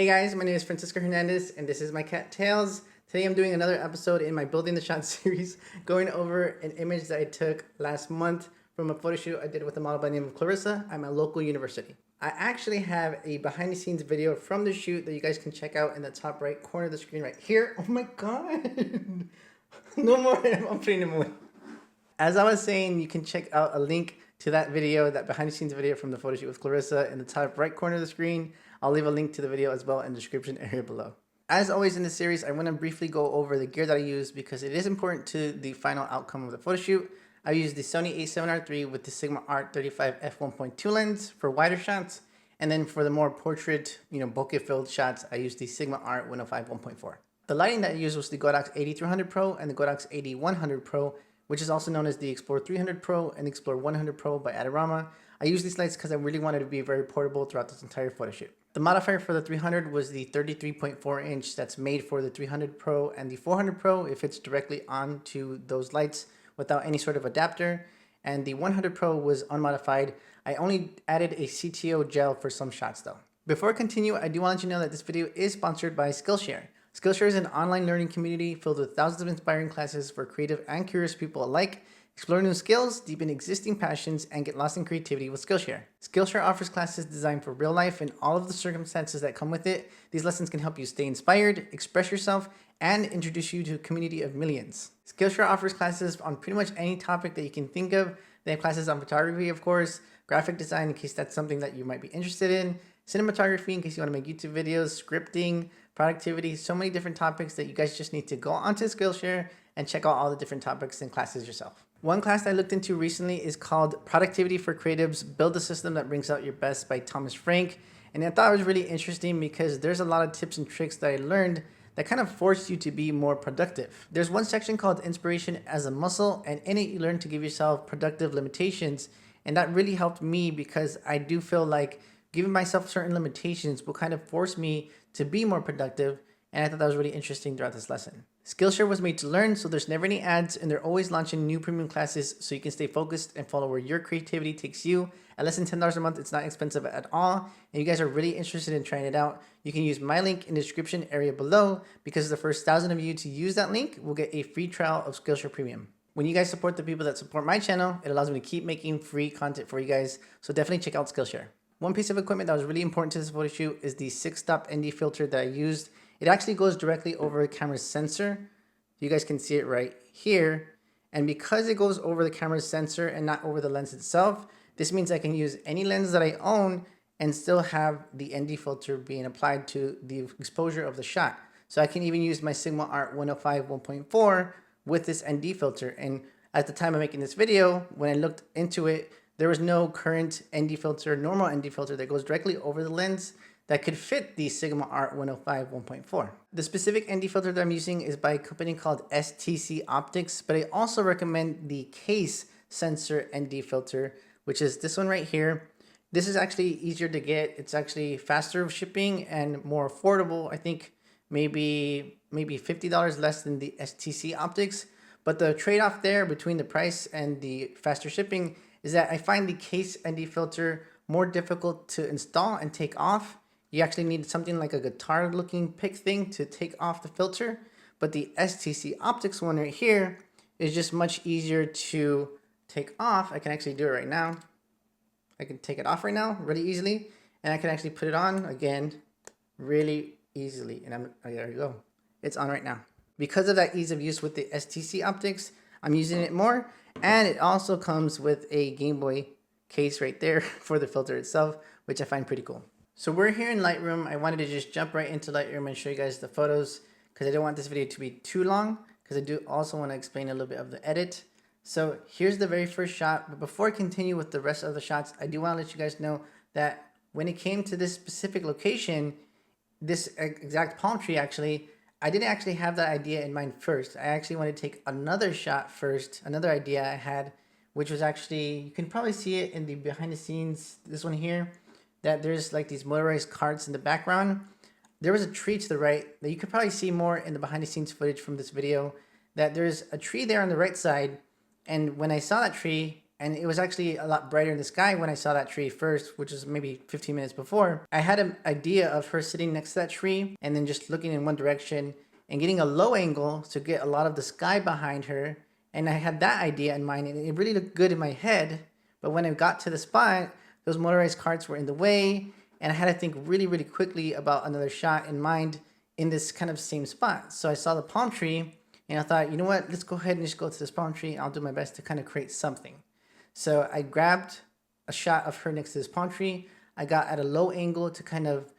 Hey guys, my name is Francisco Hernandez and this is my cat Tails. Today I'm doing another episode in my Building the Shot series, going over an image that I took last month from a photo shoot I did with a model by the name of Clarissa at my local university. I actually have a behind the scenes video from the shoot that you guys can check out in the top right corner of the screen right here. Oh my god! No more, I'm putting him away. As I was saying, you can check out a link to that video, that behind the scenes video from the photo shoot with Clarissa in the top right corner of the screen. I'll leave a link to the video as well in the description area below. As always in this series, I want to briefly go over the gear that I use because it is important to the final outcome of the photo shoot. I use the Sony a7R III with the Sigma Art 35 f1.2 lens for wider shots. And then for the more portrait, bokeh filled shots, I use the Sigma Art 105 1.4. The lighting that I used was the Godox AD300 Pro and the Godox AD100 Pro, which is also known as the Explore 300 Pro and Explore 100 Pro by Adorama. I use these lights because I really wanted to be very portable throughout this entire photo shoot. The modifier for the 300 was the 33.4 inch that's made for the 300 Pro and the 400 Pro. It fits directly onto those lights without any sort of adapter. And the 100 Pro was unmodified. I only added a CTO gel for some shots though. Before I continue, I do want to let you know that this video is sponsored by Skillshare. Skillshare is an online learning community filled with thousands of inspiring classes for creative and curious people alike. Explore new skills, deepen existing passions, and get lost in creativity with Skillshare. Skillshare offers classes designed for real life and all of the circumstances that come with it. These lessons can help you stay inspired, express yourself, and introduce you to a community of millions. Skillshare offers classes on pretty much any topic that you can think of. They have classes on photography, of course, graphic design in case that's something that you might be interested in, cinematography in case you want to make YouTube videos, scripting, productivity, so many different topics that you guys just need to go onto Skillshare and check out all the different topics and classes yourself. One class I looked into recently is called Productivity for Creatives, Build a System That Brings Out Your Best by Thomas Frank. And I thought it was really interesting because there's a lot of tips and tricks that I learned that kind of force you to be more productive. There's one section called Inspiration as a Muscle, and in it you learn to give yourself productive limitations. And that really helped me because I do feel like giving myself certain limitations will kind of force me to be more productive, and I thought that was really interesting throughout this lesson. Skillshare was made to learn, so there's never any ads, and they're always launching new premium classes so you can stay focused and follow where your creativity takes you. At less than $10 a month, it's not expensive at all, and you guys are really interested in trying it out, you can use my link in the description area below because the first 1,000 of you to use that link will get a free trial of Skillshare Premium. When you guys support the people that support my channel, it allows me to keep making free content for you guys, so definitely check out Skillshare. One piece of equipment that was really important to this photo shoot is the 6-stop ND filter that I used. It actually goes directly over the camera's sensor. You guys can see it right here. And because it goes over the camera's sensor and not over the lens itself, this means I can use any lens that I own and still have the ND filter being applied to the exposure of the shot. So I can even use my Sigma Art 105 1.4 with this ND filter. And at the time of making this video, when I looked into it, there was no current ND filter, normal ND filter that goes directly over the lens that could fit the Sigma Art 105 1.4. The specific ND filter that I'm using is by a company called STC Optics, but I also recommend the Case Sensor ND filter, which is this one right here. This is actually easier to get. It's actually faster of shipping and more affordable. I think maybe $50 less than the STC Optics. But the trade-off there between the price and the faster shipping is that I find the Case ND filter more difficult to install and take off. You actually need something like a guitar looking pick thing to take off the filter. But the STC Optics one right here is just much easier to take off. I can actually do it right now. I can take it off right now really easily. And I can actually put it on again really easily. And there you go. It's on right now. Because of that ease of use with the STC Optics, I'm using it more. And it also comes with a Game Boy case right there for the filter itself, which I find pretty cool. So we're here in Lightroom. I wanted to just jump right into Lightroom and show you guys the photos because I don't want this video to be too long because I do also want to explain a little bit of the edit. So here's the very first shot. But before I continue with the rest of the shots, I do want to let you guys know that when it came to this specific location, this exact palm tree actually, I didn't actually have that idea in mind first. I actually wanted to take another shot first, another idea I had, which was actually, you can probably see it in the behind the scenes, this one here, that there's like these motorized carts in the background. There was a tree to the right that you could probably see more in the behind the scenes footage from this video, that there's a tree there on the right side. And when I saw that tree, and it was actually a lot brighter in the sky when I saw that tree first, which was maybe 15 minutes before. I had an idea of her sitting next to that tree and then just looking in one direction and getting a low angle to get a lot of the sky behind her. And I had that idea in mind, and it really looked good in my head. But when I got to the spot, those motorized carts were in the way, and I had to think really, really quickly about another shot in mind in this kind of same spot. So I saw the palm tree, and I thought, you know what, let's go ahead and just go to this palm tree. I'll do my best to kind of create something. So I grabbed a shot of her next to this palm tree. I got at a low angle to kind of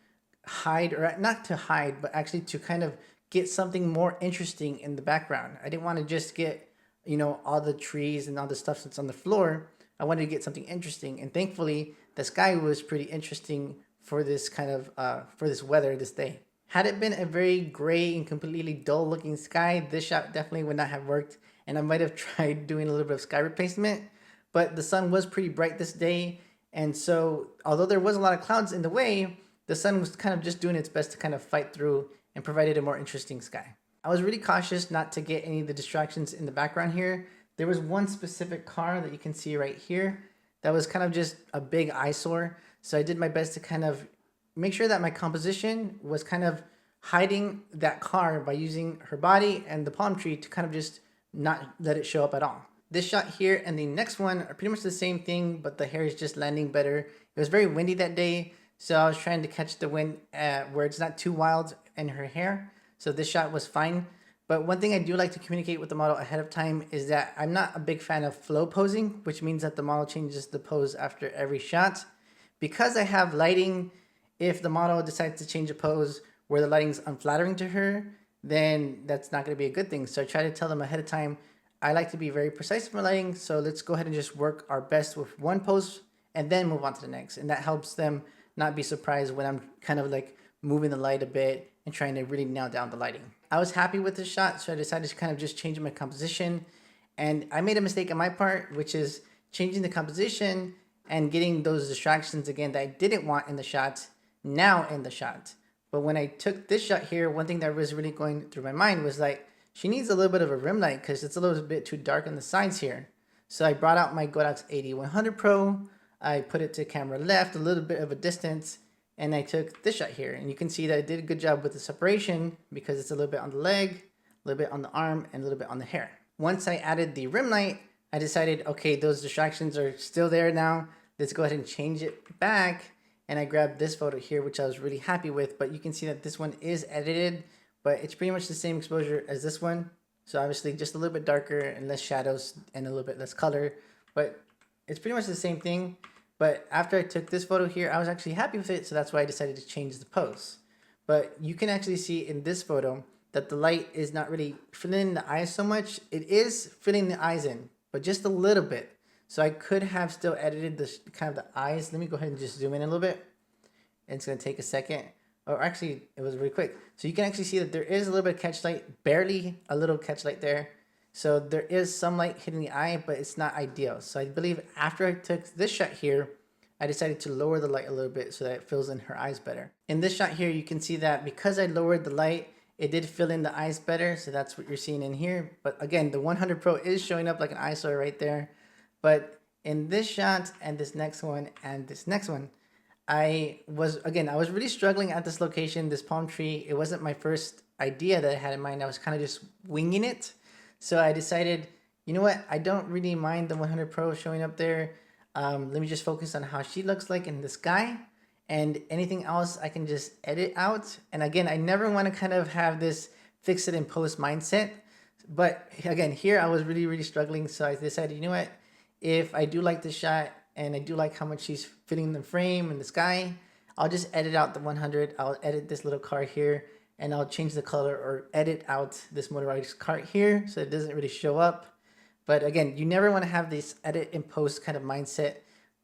hide, or not to hide, but actually to kind of get something more interesting in the background. I didn't want to just get, you know, all the trees and all the stuff that's on the floor. I wanted to get something interesting. And thankfully, the sky was pretty interesting for this kind of, for this weather this day. Had it been a very gray and completely dull looking sky, this shot definitely would not have worked. And I might have tried doing a little bit of sky replacement, but the sun was pretty bright this day. And so although there was a lot of clouds in the way, the sun was kind of just doing its best to kind of fight through and provided a more interesting sky. I was really cautious not to get any of the distractions in the background here. There was one specific car that you can see right here that was kind of just a big eyesore. So I did my best to kind of make sure that my composition was kind of hiding that car by using her body and the palm tree to kind of just not let it show up at all. This shot here and the next one are pretty much the same thing, but the hair is just landing better. It was very windy that day, so I was trying to catch the wind where it's not too wild in her hair. So this shot was fine. But one thing I do like to communicate with the model ahead of time is that I'm not a big fan of flow posing, which means that the model changes the pose after every shot. Because I have lighting, if the model decides to change a pose where the lighting's unflattering to her, then that's not going to be a good thing. So I try to tell them ahead of time, I like to be very precise with my lighting, so let's go ahead and just work our best with one pose and then move on to the next. And that helps them not be surprised when I'm kind of like moving the light a bit and trying to really nail down the lighting. I was happy with this shot, so I decided to kind of just change my composition. And I made a mistake on my part, which is changing the composition and getting those distractions again that I didn't want in the shot, now in the shot. But when I took this shot here, one thing that was really going through my mind was like, she needs a little bit of a rim light because it's a little bit too dark on the sides here. So I brought out my Godox AD100 Pro. I put it to camera left, a little bit of a distance, and I took this shot here. And you can see that I did a good job with the separation because it's a little bit on the leg, a little bit on the arm, and a little bit on the hair. Once I added the rim light, I decided, okay, those distractions are still there now. Let's go ahead and change it back. And I grabbed this photo here, which I was really happy with, but you can see that this one is edited, but it's pretty much the same exposure as this one. So obviously just a little bit darker and less shadows and a little bit less color, but it's pretty much the same thing. But after I took this photo here, I was actually happy with it. So that's why I decided to change the pose. But you can actually see in this photo that the light is not really filling in the eyes so much. It is filling the eyes in, but just a little bit. So I could have still edited this kind of the eyes. Let me go ahead and just zoom in a little bit. And it's going to take a second. Or actually, it was really quick. So you can actually see that there is a little bit of catch light, barely a little catch light there. So there is some light hitting the eye, but it's not ideal. So I believe after I took this shot here, I decided to lower the light a little bit so that it fills in her eyes better. In this shot here, you can see that because I lowered the light, it did fill in the eyes better. So that's what you're seeing in here. But again, the 100 Pro is showing up like an eyesore right there. But in this shot and this next one and this next one, I was really struggling at this location, this palm tree. It wasn't my first idea that I had in mind. I was kind of just winging it. So I decided, you know what? I don't really mind the 100 Pro showing up there. Let me just focus on how she looks like in the sky, and anything else I can just edit out. And again, I never want to kind of have this fix it in post mindset. But again, here I was really, really struggling. So I decided, you know what? If I do like this shot and I do like how much she's fitting in the frame and the sky, I'll just edit out the 100. I'll edit this little car here, and I'll change the color or edit out this motorized cart here so it doesn't really show up. But again, you never want to have this edit and post kind of mindset.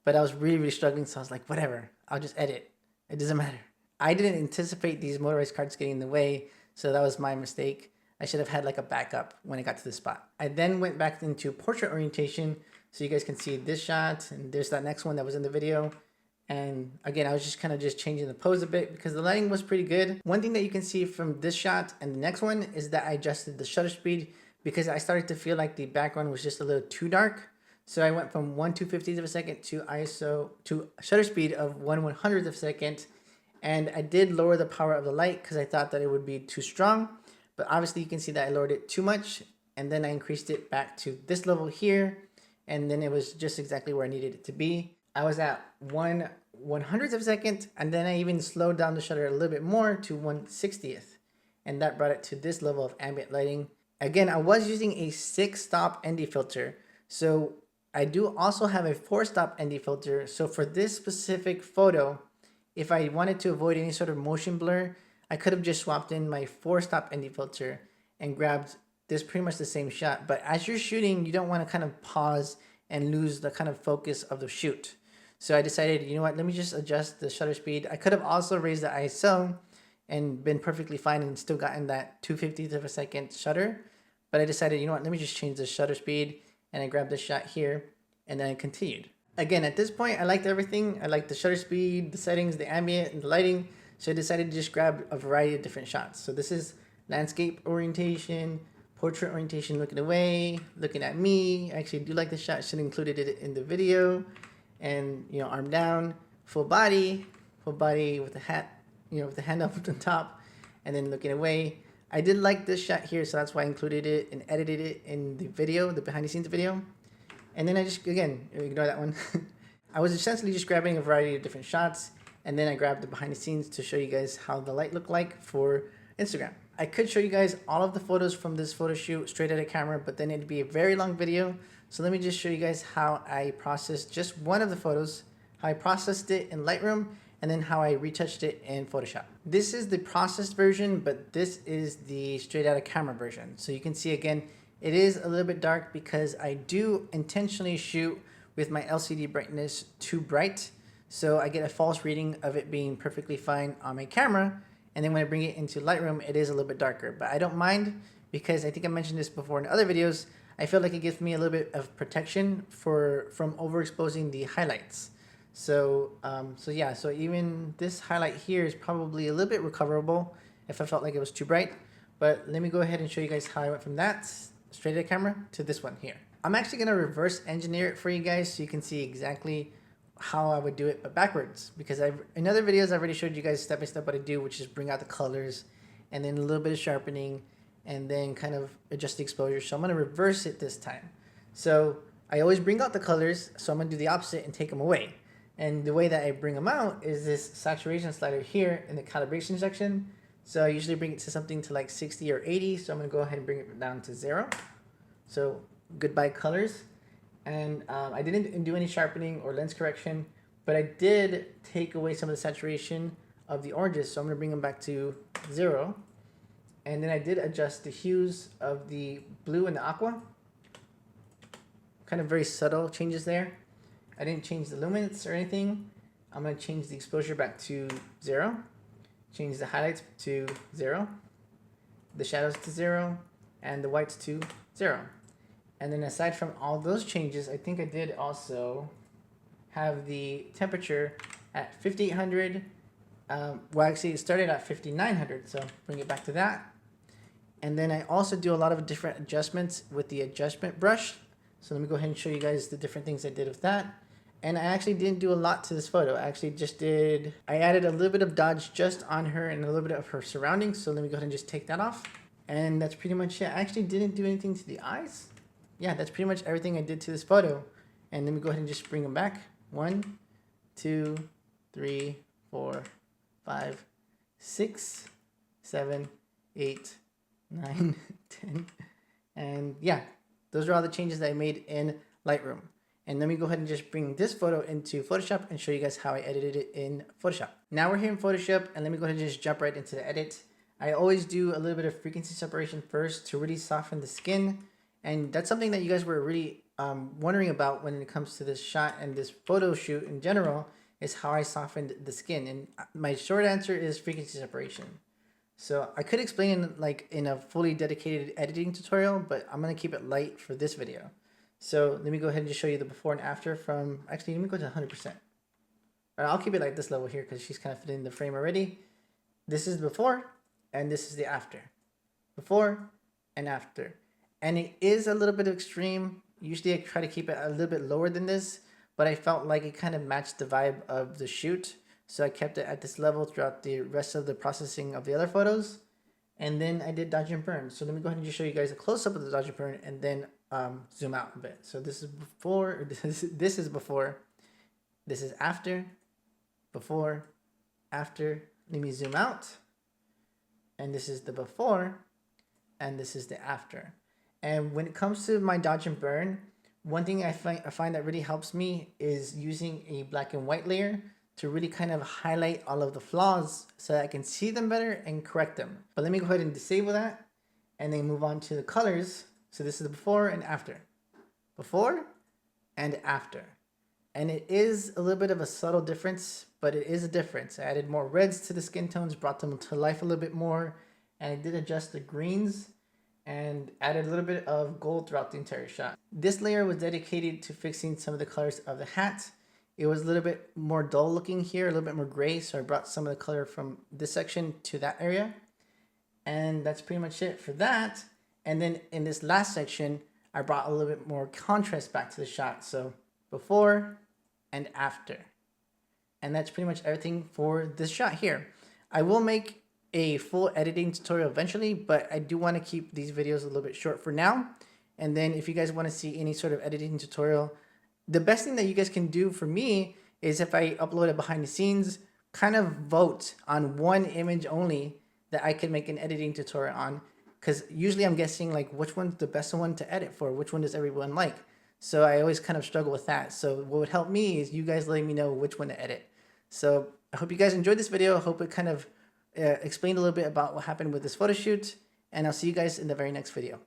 But I was really, really struggling. So I was like, whatever, I'll just edit. It doesn't matter. I didn't anticipate these motorized carts getting in the way. So that was my mistake. I should have had like a backup when I got to the spot. I then went back into portrait orientation. So you guys can see this shot, and there's that next one that was in the video. And again, I was just kind of just changing the pose a bit because the lighting was pretty good. One thing that you can see from this shot and the next one is that I adjusted the shutter speed because I started to feel like the background was just a little too dark. So I went from 1/250th of a second to shutter speed of 1/100th of a second. And I did lower the power of the light because I thought that it would be too strong. But obviously you can see that I lowered it too much. And then I increased it back to this level here. And then it was just exactly where I needed it to be. I was at 1/100th of a second. And then I even slowed down the shutter a little bit more to 1/60th. And that brought it to this level of ambient lighting. Again, I was using a 6-stop ND filter. So I do also have a 4-stop ND filter. So for this specific photo, if I wanted to avoid any sort of motion blur, I could have just swapped in my 4-stop ND filter and grabbed this pretty much the same shot. But as you're shooting, you don't want to kind of pause and lose the kind of focus of the shoot. So I decided, you know what, let me just adjust the shutter speed. I could have also raised the ISO and been perfectly fine and still gotten that 2/50th of a second shutter. But I decided, you know what, let me just change the shutter speed. And I grabbed this shot here and then I continued. Again, at this point, I liked everything. I liked the shutter speed, the settings, the ambient, and the lighting. So I decided to just grab a variety of different shots. So this is landscape orientation, portrait orientation, looking away, looking at me. I actually do like the shot. Should have included it in the video. And, you know, arm down, full body with the hat, you know, with the hand up on top, and then looking away. I did like this shot here, so that's why I included it and edited it in the video, the behind the scenes video. And then I just, again, ignore that one. I was essentially just grabbing a variety of different shots, and then I grabbed the behind the scenes to show you guys how the light looked like for Instagram. I could show you guys all of the photos from this photo shoot straight out of camera, but then it'd be a very long video. So let me just show you guys how I processed just one of the photos, how I processed it in Lightroom, and then how I retouched it in Photoshop. This is the processed version, but this is the straight out of camera version. So you can see again, it is a little bit dark because I do intentionally shoot with my LCD brightness too bright. So I get a false reading of it being perfectly fine on my camera. And then when I bring it into Lightroom, it is a little bit darker, but I don't mind because I think I mentioned this before in other videos. I feel like it gives me a little bit of protection from overexposing the highlights. So yeah, so even this highlight here is probably a little bit recoverable if I felt like it was too bright. But let me go ahead and show you guys how I went from that straight to the camera to this one here. I'm actually going to reverse engineer it for you guys so you can see exactly how I would do it, but backwards. Because in other videos, I've already showed you guys step by step what I do, which is bring out the colors and then a little bit of sharpening and then kind of adjust the exposure. So I'm going to reverse it this time. So I always bring out the colors, so I'm going to do the opposite and take them away. And the way that I bring them out is this saturation slider here in the calibration section. So I usually bring it to something to like 60 or 80. So I'm going to go ahead and bring it down to 0. So goodbye colors. And I didn't do any sharpening or lens correction, but I did take away some of the saturation of the oranges. So I'm going to bring them back to 0. And then I did adjust the hues of the blue and the aqua. Kind of very subtle changes there. I didn't change the luminance or anything. I'm going to change the exposure back to 0. Change the highlights to 0. The shadows to 0. And the whites to 0. And then aside from all those changes, I think I did also have the temperature at 5800. Well, actually, it started at 5900, so bring it back to that. And then I also do a lot of different adjustments with the adjustment brush. So let me go ahead and show you guys the different things I did with that. And I actually didn't do a lot to this photo. I actually just I added a little bit of dodge just on her and a little bit of her surroundings. So let me go ahead and just take that off. And that's pretty much it. I actually didn't do anything to the eyes. Yeah, that's pretty much everything I did to this photo. And let me go ahead and just bring them back. 1, 2, 3, 4, 5, 6, 7, 8, 9, 10. And yeah, those are all the changes that I made in Lightroom. And let me go ahead and just bring this photo into Photoshop and show you guys how I edited it in Photoshop. Now we're here in Photoshop, and let me go ahead and just jump right into the edit. I always do a little bit of frequency separation first to really soften the skin. And that's something that you guys were really wondering about when it comes to this shot and this photo shoot in general, is how I softened the skin. And my short answer is frequency separation. So I could explain it like in a fully dedicated editing tutorial, but I'm going to keep it light for this video. So let me go ahead and just show you the before and after from, actually, let me go to 100%. I'll keep it like this level here because she's kind of fitting the frame already. This is before, and this is the after. Before and after. And it is a little bit extreme, Usually I try to keep it a little bit lower than this, but I felt like it kind of matched the vibe of the shoot. So I kept it at this level throughout the rest of the processing of the other photos. And then I did dodge and burn. So let me go ahead and just show you guys a close-up of the dodge and burn and then zoom out a bit. So this is before, this is before, this is after, before, after. Let me zoom out. And this is the before, and this is the after. And when it comes to my dodge and burn, one thing I find that really helps me is using a black and white layer to really kind of highlight all of the flaws so that I can see them better and correct them. But let me go ahead and disable that and then move on to the colors. So this is the before and after. Before and after. And it is a little bit of a subtle difference, but it is a difference. I added more reds to the skin tones, brought them to life a little bit more, and I did adjust the greens and added a little bit of gold throughout the entire shot. This layer was dedicated to fixing some of the colors of the hat. It was a little bit more dull looking here, a little bit more gray, so I brought some of the color from this section to that area. And that's pretty much it for that. And then in this last section, I brought a little bit more contrast back to the shot. So before and after. And that's pretty much everything for this shot here. I will make a full editing tutorial eventually, but I do want to keep these videos a little bit short for now. And then if you guys want to see any sort of editing tutorial, the best thing that you guys can do for me is if I upload it behind the scenes, kind of vote on one image only that I can make an editing tutorial on. Because usually I'm guessing like which one's the best one to edit for, which one does everyone like. So I always kind of struggle with that. So what would help me is you guys letting me know which one to edit. So I hope you guys enjoyed this video. I hope it kind of explained a little bit about what happened with this photo shoot. And I'll see you guys in the very next video.